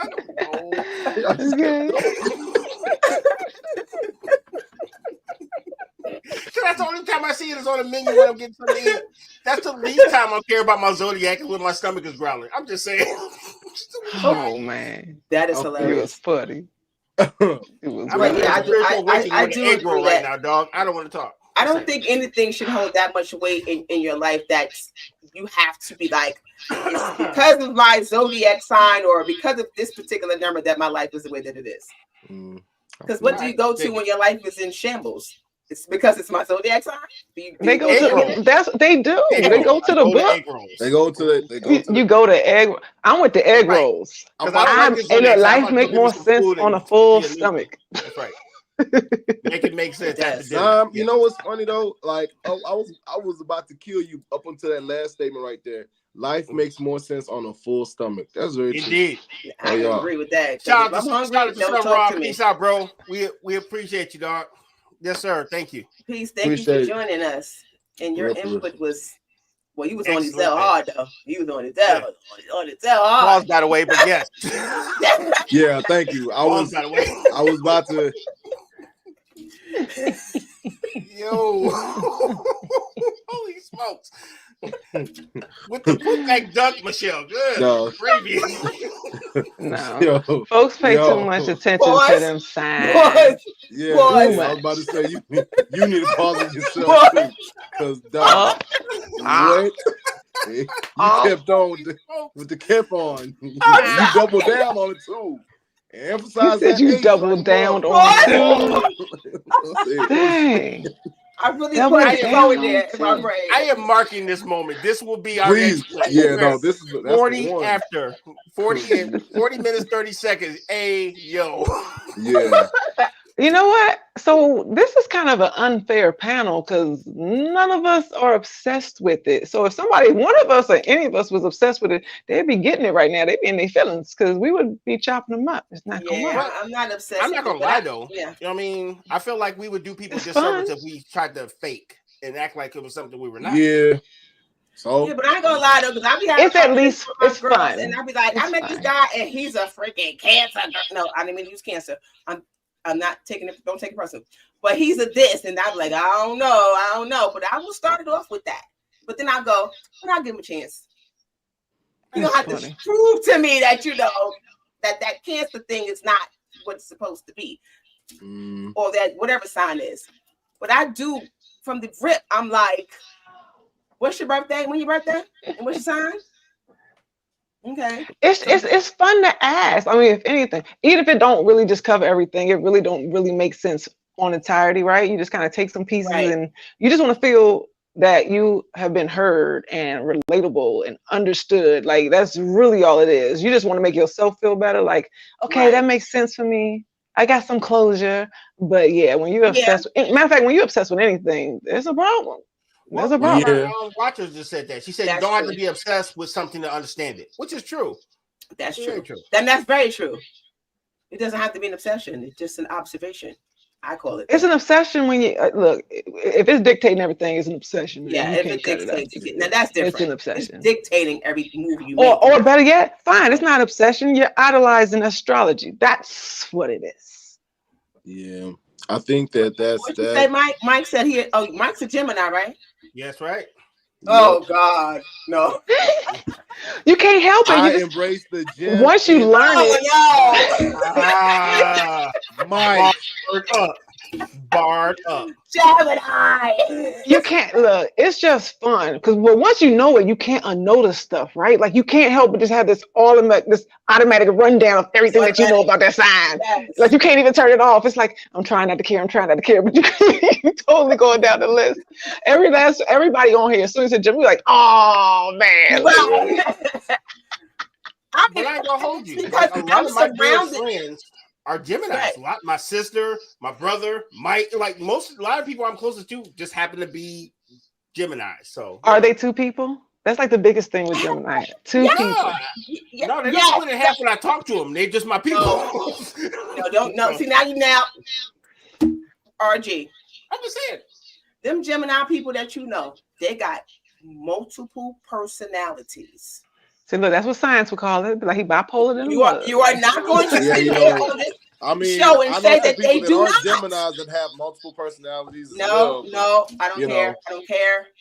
don't know. Okay. So that's the only time I see it is on the menu when I'm getting something to eat. That's the least time I care about my Zodiac is when my stomach is growling. I'm just saying. Oh, man. That is hilarious. It was funny. I do agree right now, dog. I don't want to talk. I don't think anything should hold that much weight in your life that you have to be it's because of my Zodiac sign or because of this particular number that my life is the way that it is. Because what do you go to when your life is in shambles? It's because it's my Zodiac sign. They go to They do. They go to the book. They go to you go to egg. I'm with the egg rolls. Life make more sense on a full stomach. That's right. Make it make sense. You know what's funny though? I was about to kill you up until that last statement right there. Life makes more sense on a full stomach. That's very true. Indeed. I agree with that. Shout out to Rob. Peace out, bro. We appreciate you, dog. Yes, sir. Thank you. Please, thank you for joining us. And your input was, well, you was on his L hard though. You was on his L hard. Pause by the way, but yes. Yeah, thank you. I was about to. Yo, holy smokes! With the put back dunk, Michelle. Good. No. No. Yo. Folks pay too much attention to them signs. Yeah, I was about to say you need to pause it yourself too, because what? You kept on with the kept on. You doubled down on it too. Emphasize said that you H doubled like down mother. on two. Dang. I really Double put it down forward on there in my two. brain. I am marking this moment. This will be our Please. next play. Yeah, no, that's 40 the one. after 40 minutes 30 seconds. Hey, yo. Yeah. You know what? So this is kind of an unfair panel because none of us are obsessed with it. So if one of us or any of us was obsessed with it, they'd be getting it right now. They'd be in their feelings because we would be chopping them up. It's not gonna work. I'm not obsessed. I'm not gonna lie though. Yeah. You know what I mean? I feel like we would do people It's disservice fun. if we tried to fake and act like it was something we were not. Yeah. So yeah, but I ain't gonna lie though, because I'll be having It's at least it's fun. and I'll be like, I met this guy and he's a freaking cancer. No, I didn't mean to use cancer. I'm not taking it, don't take it personal. But he's a this, and I'm like, I don't know. But I will start it off with that. But then I'll go, but I'll give him a chance. You don't have to prove to me that you know that cancer thing is not what it's supposed to be. Or that whatever sign is. But I do from the rip, I'm like, what's your birthday? When your birthday? And what's your sign? Okay. It's fun to ask. I mean, if anything, even if it don't really just cover everything, it really don't really make sense on entirety, right? You just kind of take some pieces and you just want to feel that you have been heard and relatable and understood. Like that's really all it is. You just want to make yourself feel better. Like, okay, that makes sense for me. I got some closure. But yeah, when you're obsessed, matter of fact, when you're obsessed with anything, there's a problem. There's a problem. One of our watchers just said that. She said you don't have to be obsessed with something to understand it, which is true. That's true. Then that's very true. It doesn't have to be an obsession. It's just an observation. I call it. It's an obsession when you look. If it's dictating everything, it's an obsession. Yeah, if it dictates, now that's different. It's an obsession. It's dictating every move you make. Or better yet, fine. It's not obsession. You're idolizing astrology. That's what it is. Yeah, I think that's what you say, Mike. Mike said here. Oh, Mike's a Gemini, right? Yes, right. Oh God, no. You can't help it. I embrace the gym. Once you learn it. Mike. Barred up. Gemini. You can't look. It's just fun because once you know it, you can't unnotice stuff, right? Like you can't help but just have this automatic rundown of everything that you know about that sign. Yes. Like you can't even turn it off. It's like I'm trying not to care, but you're totally going down the list. Everybody on here, as soon as it's Gemini, like, oh man. I ain't gonna hold you. Because a lot of my dear friends are Geminis. Right. A lot, my sister, my brother, Mike, like a lot of people I'm closest to just happen to be Gemini. So are they two people? That's like the biggest thing with Gemini. Two people. No, they're not split in half when I talk to them. They're just my people. No. See now, RG. I'm just saying. Them Gemini people that you know, they got multiple personalities. See, look, that's what science would call it. Like he bipolar. You are not going to see show and say that they do not. Geminis that have multiple personalities. No, I don't care.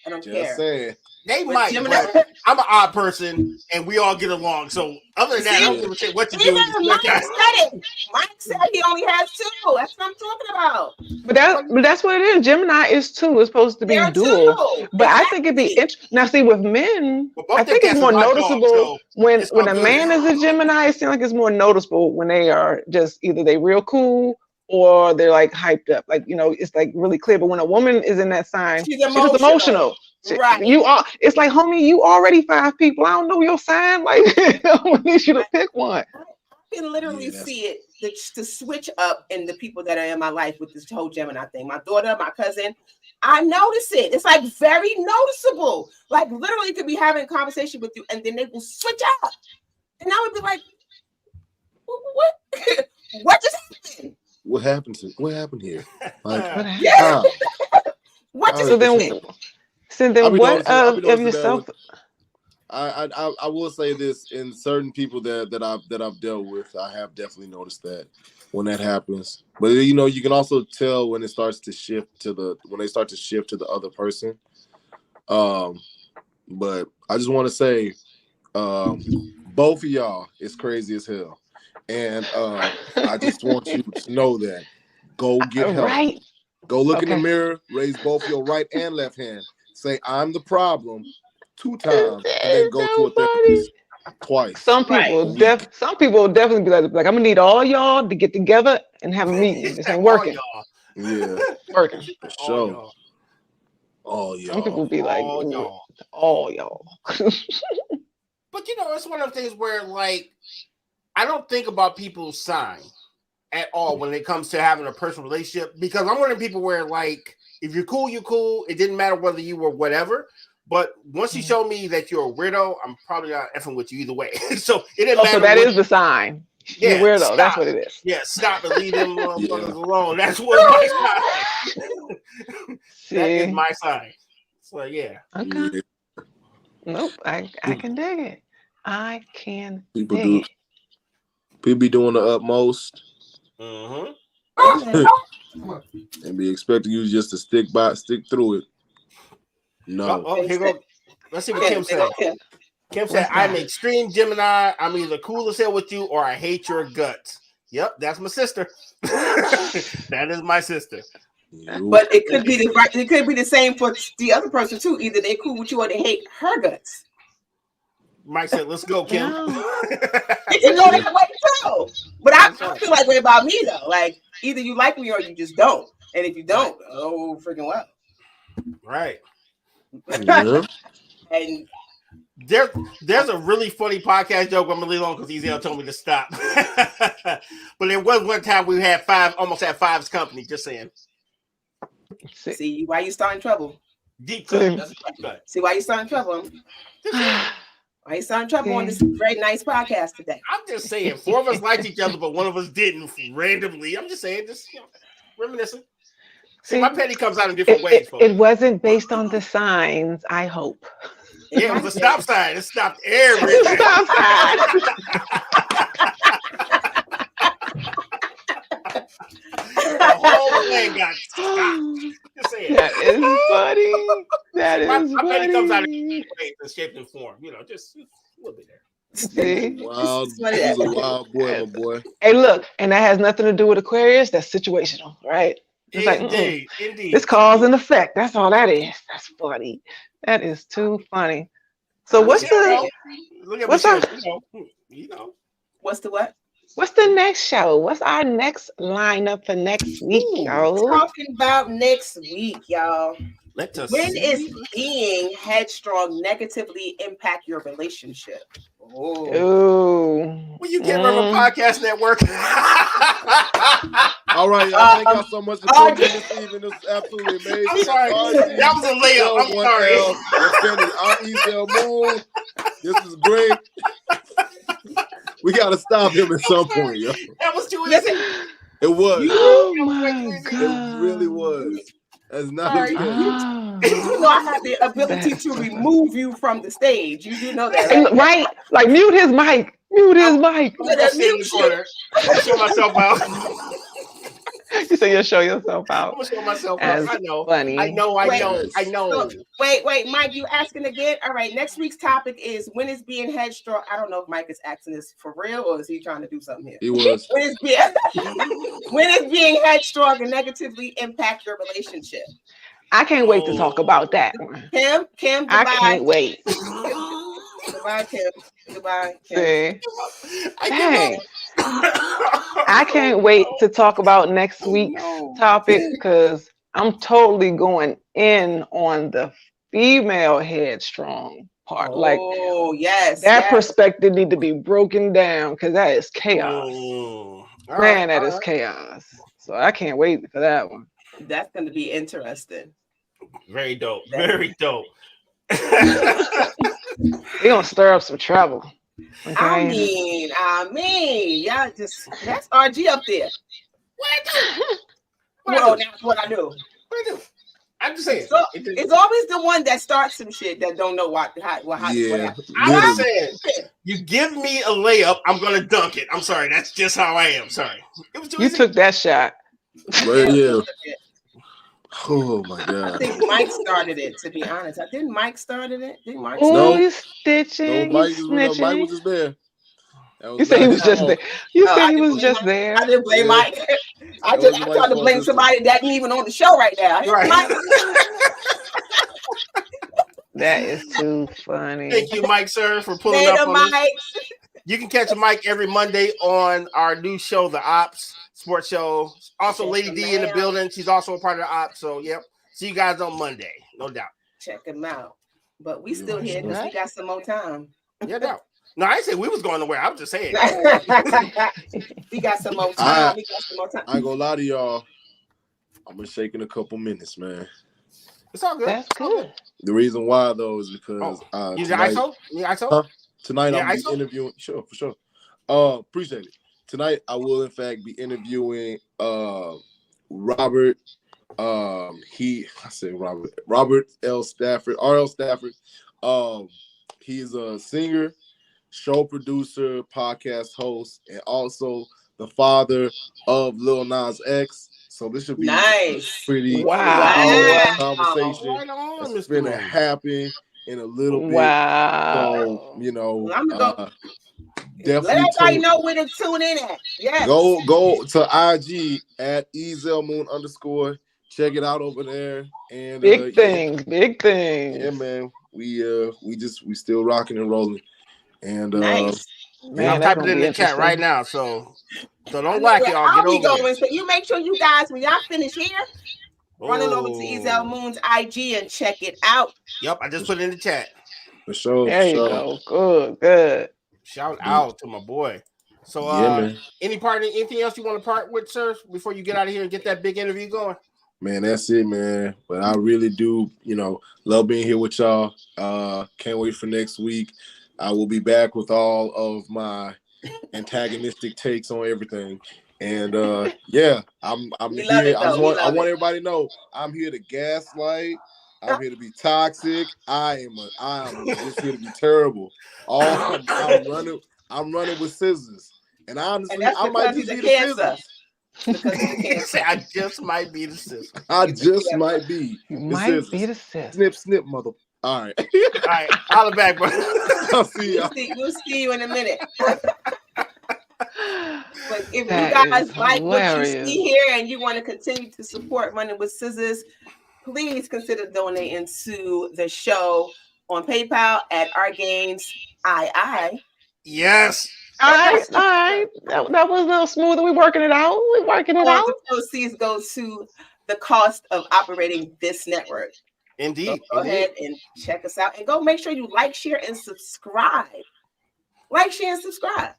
I don't care. Saying. They might. I'm an odd person, and we all get along. So other than that, I don't give a shit what you do. Mike said it. Mike said he only has two. That's what I'm talking about. But that's what it is. Gemini is two. It's supposed to be dual. But I think it'd be interesting. Now, see, with men, I think it's more noticeable when a man is a Gemini. It seems like it's more noticeable when they are just either they real cool or they're like hyped up. Like, it's like really clear. But when a woman is in that sign, she's just emotional. Right. It's like, homie, you already 5 people. I don't know your sign. Like, I need you to pick one. I can literally see it, the switch up in the people that are in my life with this whole Gemini thing. My daughter, my cousin, I notice it. It's like very noticeable. Like literally could be having a conversation with you and then they will switch up. And I would be like, what? What just happened? What happened here? Like, So then what of yourself? I will say this: in certain people that I've dealt with, I have definitely noticed that when that happens. But you can also tell when it starts to shift to the other person. But I just want to say, both of y'all is crazy as hell, and I just want you to know that. Go get help. Right. Go look in the mirror. Raise both your right and left hand. Say, I'm the problem 2 times, and then go to a therapist. twice. Some people will definitely be like, I'm gonna need all y'all to get together and have a meeting. This ain't working. Yeah, working. For sure. All y'all. Some people be like, all y'all. But you know, it's one of the things where like I don't think about people's sign at all when it comes to having a personal relationship, because I'm one of the people where like if you're cool, you're cool. It didn't matter whether you were whatever. But once you show me that you're a weirdo, I'm probably not effing with you either way. So it didn't matter. So that is the sign. Yeah, you're a weirdo. Stop. That's what it is. Yeah, stop and leave them motherfuckers alone. That's what my sign. That is my sign. So yeah. Okay. Nope. I can dig it. I can. People do. People be doing the utmost. Mm-hmm. And be expecting you just to stick through it. No. Here go. Let's see what Kim said. Kim said, I'm extreme Gemini. I'm either cool as hell with you or I hate your guts. Yep, that's my sister. That is my sister. But it could be the same for the other person too. Either they cool with you or they hate her guts. Mike said, let's go, Kim. It can go that way too. But I feel like way about me though. Like either you like me or you just don't. And if you don't, oh freaking well. Right. Yeah. And there's a really funny podcast joke. I'm gonna leave on because Ezel told me to stop. But there was one time we had almost had Five's company. Just saying. See why you starting trouble? Deep cut. That's a deep cut. See why you starting trouble? Why you starting trouble on this very nice podcast today? I'm just saying, 4 of us liked each other, but 1 of us didn't randomly. I'm just saying, just reminiscing. See, my petty comes out in different ways. It wasn't based on the signs, I hope. Yeah, it was a stop sign. It stopped everything. It's a stop sign. The whole thing got stopped. Just saying. That is funny. That is funny. My petty comes out in different ways, in shape and form. Just we'll be there. See? Wild, he's a wild boy, my boy. Hey, look, and that has nothing to do with Aquarius. That's situational, right? It's indeed. It's cause and effect. That's all that is. That's funny. That is too funny. So what's the what? What's the next show? What's our next lineup for next week, y'all? Talking about next week, y'all. Let us When is being headstrong negatively impact your relationship? Oh. Well, you can't run a podcast network. All right, y'all. Thank y'all so much for tuning in this evening. This is absolutely amazing. I'm sorry. That was a layup. I'm sorry. I'm Ezel Moon. This is great. We got to stop him at some point, yo. That was too easy. It was. Oh, my God. It really was. That's not You know I have the ability to remove you from the stage. You do know that, right? Right? Like mute his mic. Mute his mic. I'm gonna sit in the corner. I'll show myself out. You say you'll show yourself out. I'm gonna show myself out. I know. Funny. I know. So, wait, Mike, you asking again? All right, next week's topic is when is being headstrong. I don't know if Mike is asking this for real or is he trying to do something here? He was. When is being headstrong and negatively impact your relationship? I can't wait to talk about that. Kim, goodbye. I can't wait. Goodbye, Kim. Goodbye, Kim. See? Dang. I can't wait to talk about next week's topic because I'm totally going in on the female headstrong part. That perspective need to be broken down because that is chaos. That is chaos. So I can't wait for that one. That's going to be interesting. Very dope. Very dope. We're going to stir up some trouble. Okay? I mean, y'all that's RG up there. Well, that's what I do. I'm just saying. So, it's always the one that starts some shit that don't know what happened. I'm saying, you give me a layup, I'm going to dunk it. I'm sorry. That's just how I am. Sorry. It was too easy. Took that shot. Well, yeah. Oh my God! I think Mike started it. To be honest, didn't Mike started it? Didn't Mike? No, he's stitching. No, Mike was just there. You said he was just there. You said he was just there. I didn't blame Mike. I tried to blame somebody that ain't even on the show right now. Right. That is too funny. Thank you, Mike, sir, for pulling up on this. You can catch Mike every Monday on our new show, The Ops Sports Show. Also, Lady D in the building. She's also a part of the Ops. So, yep. See you guys on Monday. No doubt. Check him out. But we still here because we got some more time. Yeah, no, I didn't say we was going nowhere. I was just saying. We got some more time. I ain't gonna lie to y'all. I'm gonna shake in a couple minutes, man. It's all good. That's good. The reason why, though, is because tonight I'll be interviewing. Sure, for sure. Appreciate it. Tonight I will in fact be interviewing Robert L. Stafford, R.L. Stafford. He's a singer, show producer, podcast host, and also the father of Lil Nas X. So this should be pretty conversation. It's gonna happen in a little bit. So, you know, definitely let everybody know where to tune in at. Yes. Go to IG at @EzelMoon_. Check it out over there. And big things. Yeah, man. We still rocking and rolling. And nice. Man, I'm typing in the chat right now, so don't whack y'all. Get over going. So you make sure you guys, when y'all finish here, running over to Ezel Moon's IG and check it out. Yep, I just put it in the chat. For sure. There you go. Good. Shout out to my boy. So, anything else you want to part with, sir, before you get out of here and get that big interview going? Man, that's it, man. But I really do, love being here with y'all. Can't wait for next week. I will be back with all of my antagonistic takes on everything. And I'm here. I want everybody to know I'm here to gaslight. I'm here to be toxic. I'm just here to be terrible. I'm running with scissors. And honestly, I might just be the scissors. I just might be the scissors. I just might be. You might be the scissors. Snip, mother. All right. All right. Holla back, bro. I'll see y'all. We'll see you in a minute. But if you guys like what you see here and you want to continue to support Running with Scissors, please consider donating to the show on PayPal at RGainsII. Yes. All right. That was a little smoother. We're working it out. The proceeds go to the cost of operating this network. Indeed. So go ahead and check us out. And go make sure you like, share, and subscribe. Like, share, and subscribe.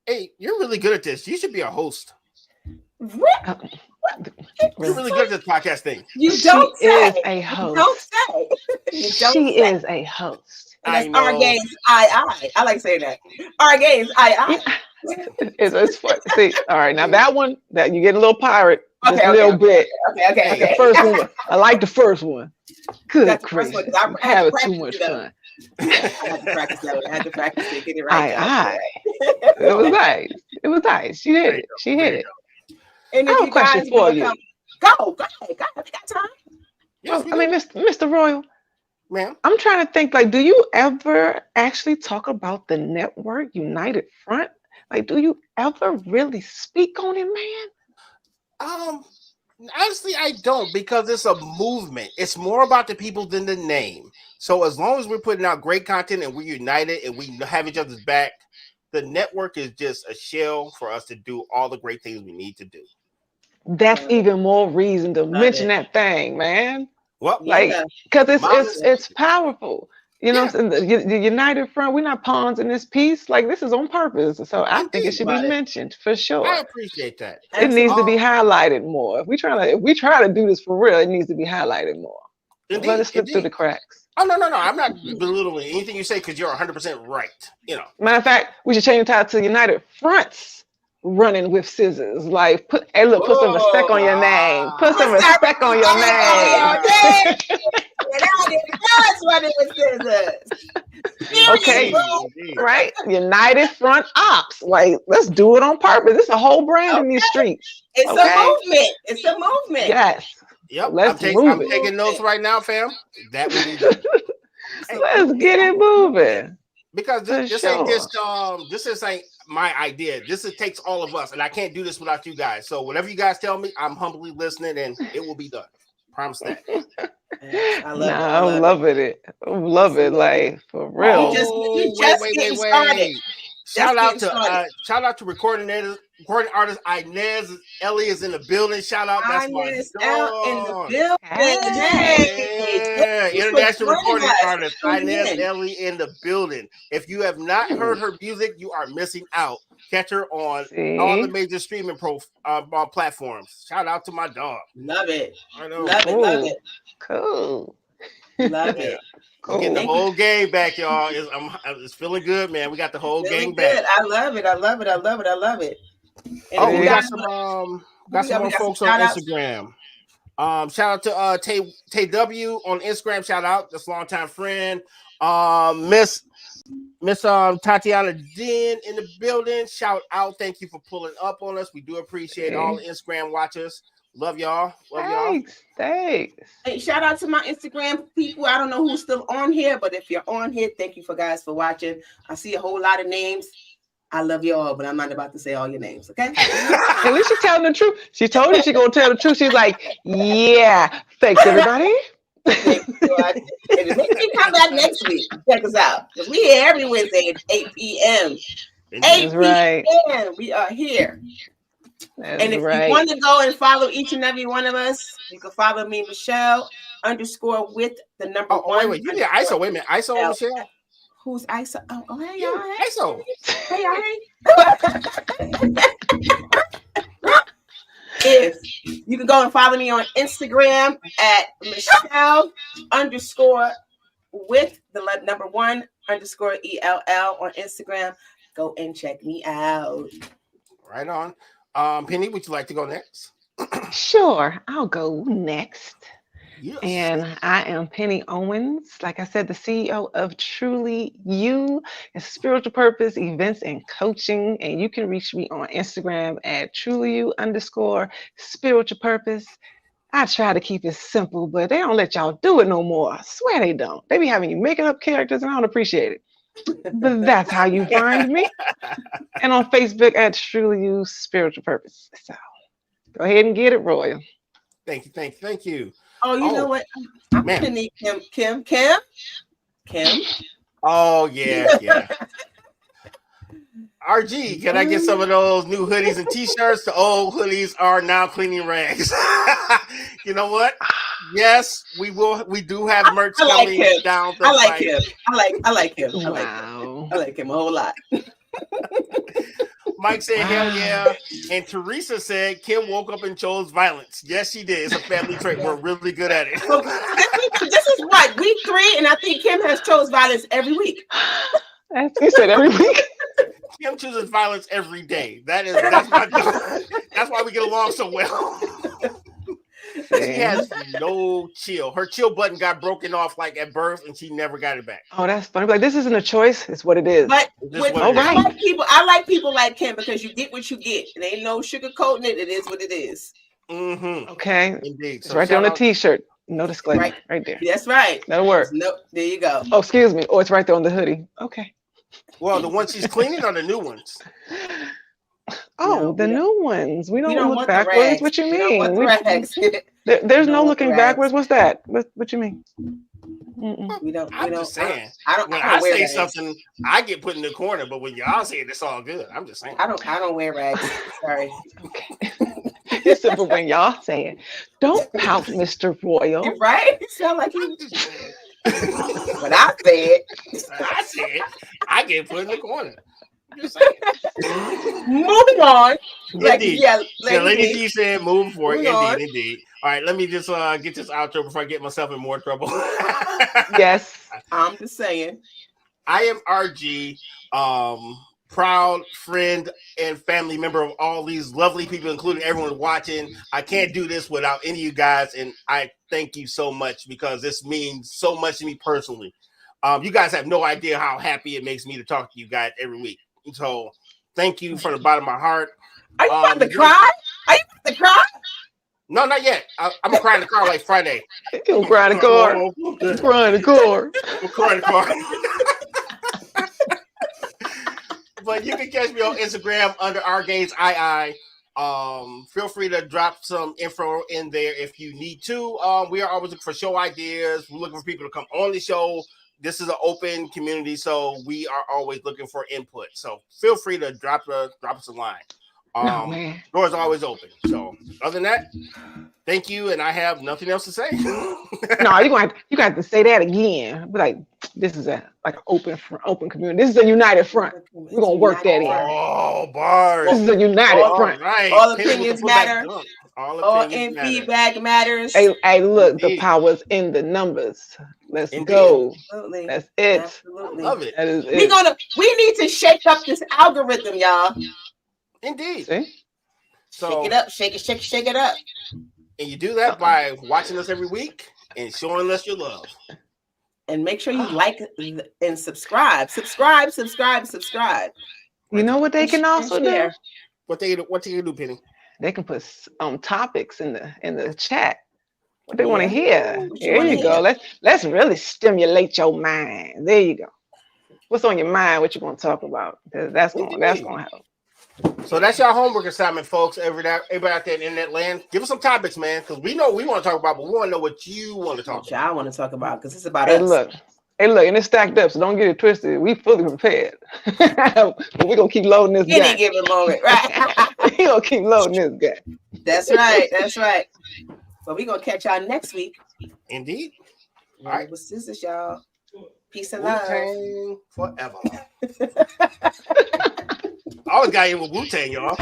Hey, you're really good at this. You should be a host. What? You're really good at this podcast thing. You don't say. Is a host. You don't say. She is a host. And that's RGainsII. I like saying that. RGainsII. It's fun. See, all right. Now that one, that you get a little pirate. Just a little bit. Okay. The first one, I like the first one. Good grief. I'm having too much fun. I had to practice that one. I had to practice it. Get it right. It was nice. It was nice. She hit it. And I have a question for you. Go ahead. We got time. Yes, Mr. Royal. Ma'am. I'm trying to think, do you ever actually talk about the network, United Front? Do you ever really speak on it, man? Honestly, I don't, because it's a movement. It's more about the people than the name. So as long as we're putting out great content and we're united and we have each other's back, the network is just a shell for us to do all the great things we need to do. That's even more reason to mention that thing, man. Well, because it's powerful. The United Front, we're not pawns in this piece. This is on purpose. So I think it should be mentioned for sure. I appreciate that. It needs to be highlighted more. If we try to do this for real, it needs to be highlighted more. Indeed, let it slip through the cracks. Oh, no. I'm not belittling anything you say because you're 100% right. Matter of fact, we should change the title to United Fronts Running with Scissors. Put some respect on your name. Put some respect on your name. Running with Scissors. Okay, right? United Front Ops. Let's do it on purpose. It's a whole brand in these streets. It's a movement. Yes. Yep. I'm taking notes right now, fam. That would be good. Let's get it moving. Because this ain't my idea. This takes all of us, and I can't do this without you guys. So whatever you guys tell me, I'm humbly listening, and it will be done. Promise that. I love I'm loving it. I love it, like for real. You just getting started. Shout out to recording artist Inez Ellie is in the building. Shout out, that's Inez my dog. in the building. Hey. International recording artist Inez Ellie in the building. If you have not heard her music, you are missing out. Catch her on all the major streaming platforms. Shout out to my dog. Love it. I know. Love it. Cool. Love it. We're getting the whole gang back, y'all. It's feeling good, man. We got the whole gang back. I love it. And we got some more folks on Instagram. Shout out to Tay W on Instagram. Shout out, that's a longtime friend. Miss Tatiana Dean in the building. Shout out. Thank you for pulling up on us. We do appreciate all the Instagram watchers. Love y'all. Thanks. Hey, shout out to my Instagram people. I don't know who's still on here, but if you're on here, thank you guys for watching. I see a whole lot of names. I love you all, but I'm not about to say all your names, okay? At least she's telling the truth. She told you she's going to tell the truth. She's like, yeah. Thanks, everybody. And make me come back next week. Check us out. Because we here every Wednesday at 8 p.m. 8 p.m. We are here. That's and if you want to go and follow each and every one of us, you can follow me, Michelle _ with the number one. Wait, you need ISO. Wait a minute. ISO, Michelle? Who's ISO? Oh, hey, y'all. ISO. If you can go and follow me on Instagram at Michelle _ with the number one _ ELL on Instagram. Go and check me out. Right on. Penny, would you like to go next? Sure, I'll go next. Yes. And I am Penny Owens, like I said, the CEO of Truly You, a spiritual purpose, events, and coaching. And you can reach me on Instagram at TrulyYou _ spiritual purpose. I try to keep it simple, but they don't let y'all do it no more. I swear they don't. They be having you making up characters, and I don't appreciate it. But that's how you find me. And on Facebook at TrulyYou spiritual purpose. So go ahead and get it, Royal. Thank you. Oh, you know what? I'm gonna need Kim. Oh yeah. RG, can I get some of those new hoodies and t-shirts? The old hoodies are now cleaning rags. You know what? Yes, we will. We do have merch coming down the pipe. I like him. Wow. I like him a whole lot. Mike said, hell yeah. And Teresa said, Kim woke up and chose violence. Yes, she did. It's a family trait. We're really good at it. This is what, week 3, and I think Kim has chose violence every week. You said every week? Kim chooses violence every day. That's why we get along so well. She has no chill. Her chill button got broken off like at birth, and she never got it back. Oh, that's funny. Like, this isn't a choice. It's what it is. But I like people like Kim because you get what you get. And ain't no sugarcoating it. It is what it is. Mm-hmm. Okay. Indeed. It's right there on the t-shirt. No disclaimer. Right there. That's right. That'll work. No, there you go. Oh, excuse me. Oh, it's right there on the hoodie. Okay. Well, the ones she's cleaning are the new ones. Oh, the new ones. We don't look backwards. What you mean? There's no looking backwards. What's that? What you mean? I'm just saying. When I say something, I get put in the corner. But when y'all say it, it's all good. I'm just saying. I don't wear rags. Sorry. Okay. But when y'all say it, don't pout, Mr. Royal. You're right? You sound like you. But I said, I get put in the corner. Moving on. Indeed. Lady D said move for it. Indeed. All right, let me just get this outro before I get myself in more trouble. Yes. I'm just saying. I am RG, proud friend and family member of all these lovely people, including everyone watching. I can't do this without any of you guys, and I thank you so much because this means so much to me personally. You guys have no idea how happy it makes me to talk to you guys every week. So thank you from the bottom of my heart. Are you about to cry? Are you about to cry? No, not yet. I'm gonna cry in the car like Friday. He'll cry in the car. Cry in the car. We'll cry in the car. But you can catch me on Instagram under RGainsII. Feel free to drop some info in there if you need to. We are always looking for show ideas. We're looking for people to come on the show. This is an open community, so we are always looking for input. So feel free to drop us a line. Doors are always open. So other than that, thank you, and I have nothing else to say. No, you got to say that again. But like, this is an open community. This is a united front. We're gonna work that in. Oh, bars. This is a united front. Right. All opinions matter. All feedback matters. Hey, look, the power's in the numbers. Let's go. Absolutely. That's it. Absolutely. I love it. That is it. We need to shake up this algorithm, y'all. Indeed. See? So shake it up, shake it up. And you do that by watching us every week and showing us your love. And make sure you like and subscribe. Subscribe. You know what they can also do? What they can do, Penny? They can put topics in the chat. What they want to hear. There you go. Let's really stimulate your mind. There you go. What's on your mind? What you want to talk about? That's gonna help. So that's your homework assignment, folks. Everybody out there in internet land, give us some topics, man, because we know we want to talk about, but we want to know what you want to talk about. I want to talk about because it's about us. Hey, look, and it's stacked up, so don't get it twisted. We fully prepared. But we're gonna keep loading this guy. Any given moment, right? We're gonna keep loading this guy. That's right. But we're gonna catch y'all next week. Indeed. All right. What's this, y'all? Peace and love. Wu-Tang forever. I always got in with Wu-Tang, y'all.